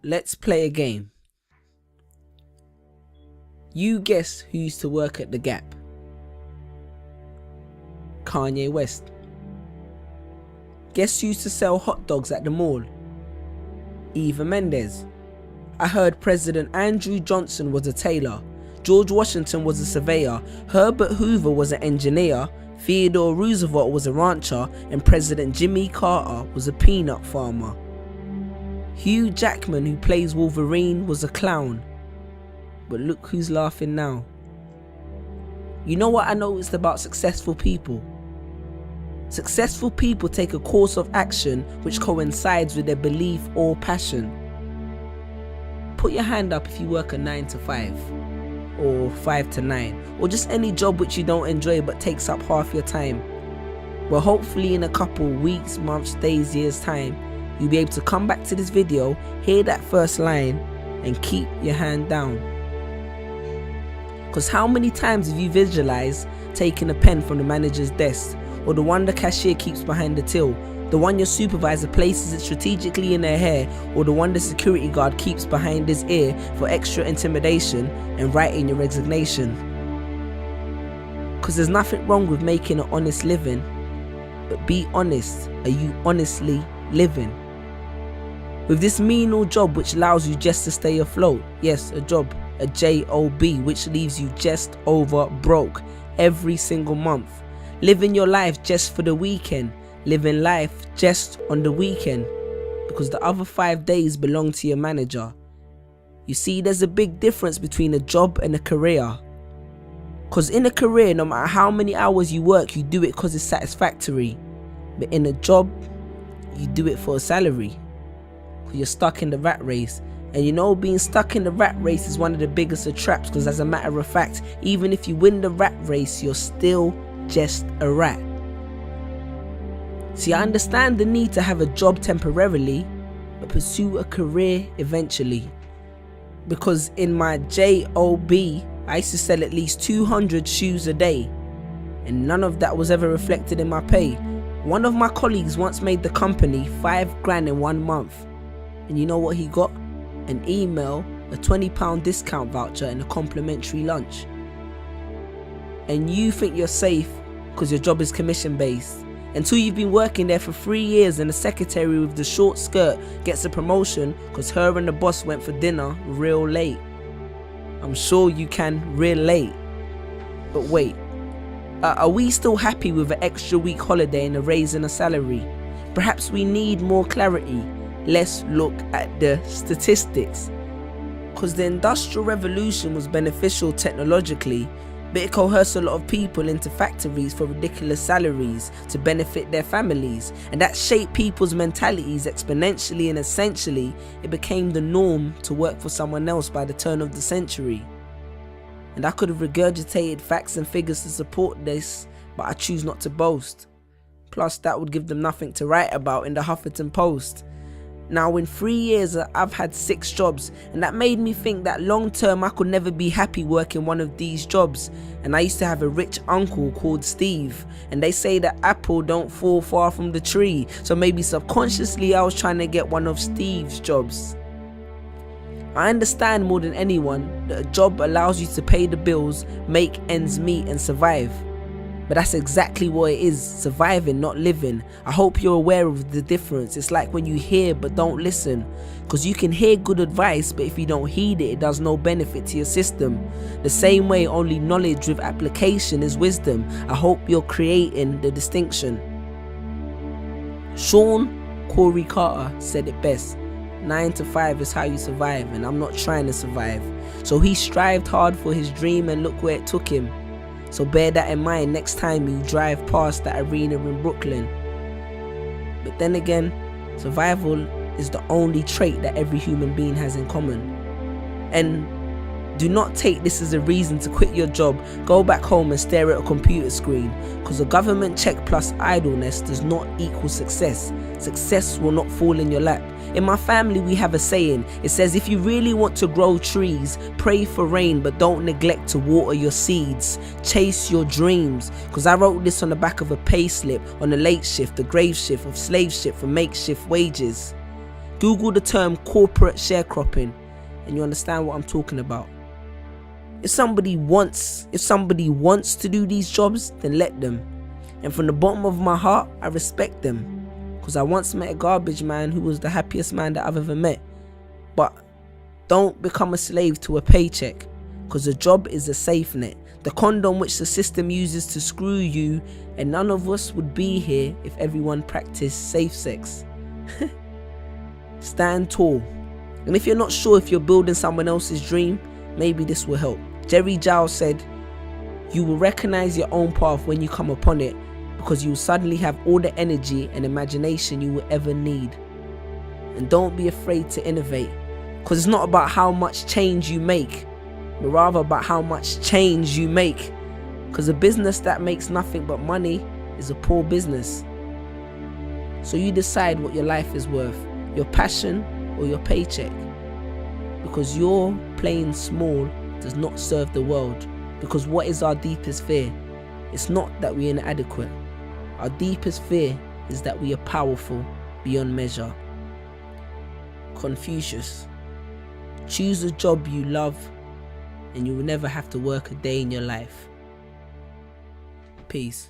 Let's play a game. You guess who used to work at the Gap? Kanye West. Guess who used to sell hot dogs at the mall? Eva Mendes. I heard President Andrew Johnson was a tailor, George Washington was a surveyor, Herbert Hoover was an engineer, Theodore Roosevelt was a rancher, and President Jimmy Carter was a peanut farmer. Hugh Jackman, who plays Wolverine, was a clown. But look who's laughing now. You know what I noticed about successful people? Successful people take a course of action which coincides with their belief or passion. Put your hand up if you work a 9 to 5, or 5 to 9, or just any job which you don't enjoy but takes up half your time. Well, hopefully in a couple weeks, months, days, years time, you'll be able to come back to this video, hear that first line, and keep your hand down. Because how many times have you visualized taking a pen from the manager's desk, or the one the cashier keeps behind the till, the one your supervisor places it strategically in their hair, or the one the security guard keeps behind his ear for extra intimidation, and writing your resignation? Because there's nothing wrong with making an honest living, but be honest, are you honestly living? With this menial job which allows you just to stay afloat, yes, a job, a job, which leaves you just over broke every single month. Living your life just for the weekend, living life just on the weekend, because the other 5 days belong to your manager. You see, there's a big difference between a job and a career. Because in a career, no matter how many hours you work, you do it because it's satisfactory. But in a job, you do it for a salary. Because you're stuck in the rat race. And you know, being stuck in the rat race is one of the biggest of traps, because as a matter of fact, even if you win the rat race, you're still just a rat. See, I understand the need to have a job temporarily, but pursue a career eventually. Because in my job, I used to sell at least 200 shoes a day, and none of that was ever reflected in my pay. One of my colleagues once made the company $5,000 in 1 month, and you know what he got? An email, a £20 discount voucher, and a complimentary lunch. And you think you're safe because your job is commission based, until you've been working there for 3 years and the secretary with the short skirt gets a promotion because her and the boss went for dinner real late. I'm sure you can relate. But wait, are we still happy with an extra week holiday and a raise in a salary? Perhaps we need more clarity. Let's look at the statistics. Because the Industrial Revolution was beneficial technologically, but it coerced a lot of people into factories for ridiculous salaries to benefit their families, and that shaped people's mentalities exponentially, and essentially it became the norm to work for someone else by the turn of the century. And I could have regurgitated facts and figures to support this, but I choose not to boast. Plus that would give them nothing to write about in the Huffington Post. Now in 3 years I've had 6 jobs, and that made me think that long term I could never be happy working one of these jobs. And I used to have a rich uncle called Steve, and they say that apple don't fall far from the tree, so maybe subconsciously I was trying to get one of Steve's jobs. I understand more than anyone that a job allows you to pay the bills, make ends meet, and survive. But that's exactly what it is, surviving, not living. I hope you're aware of the difference. It's like when you hear but don't listen. Because you can hear good advice, but if you don't heed it, it does no benefit to your system. The same way only knowledge with application is wisdom. I hope you're creating the distinction. Sean Corey Carter said it best. 9 to 5 is how you survive, and I'm not trying to survive. So he strived hard for his dream, and look where it took him. So bear that in mind next time you drive past that arena in Brooklyn. But then again, survival is the only trait that every human being has in common. And do not take this as a reason to quit your job, go back home and stare at a computer screen, because a government check plus idleness does not equal success. Success will not fall in your lap. In my family we have a saying. It says, if you really want to grow trees, pray for rain, but don't neglect to water your seeds. Chase your dreams. Because I wrote this on the back of a pay slip on a late shift, the grave shift of slave ship for makeshift wages. Google the term corporate sharecropping and you understand what I'm talking about. If somebody wants to do these jobs, then let them. And from the bottom of my heart, I respect them. Because I once met a garbage man who was the happiest man that I've ever met. But don't become a slave to a paycheck. Because a job is a safe net. The condom which the system uses to screw you, and none of us would be here if everyone practiced safe sex. Stand tall. And if you're not sure if you're building someone else's dream, maybe this will help. Jerry Giles said, "You will recognize your own path when you come upon it, because you will suddenly have all the energy and imagination you will ever need." And don't be afraid to innovate, because it's not about how much change you make, but rather about how much change you make. Because a business that makes nothing but money is a poor business. So you decide what your life is worth, your passion or your paycheck. Because your playing small does not serve the world. Because what is our deepest fear? It's not that we're inadequate. Our deepest fear is that we are powerful beyond measure. Confucius. Choose a job you love and you will never have to work a day in your life. Peace.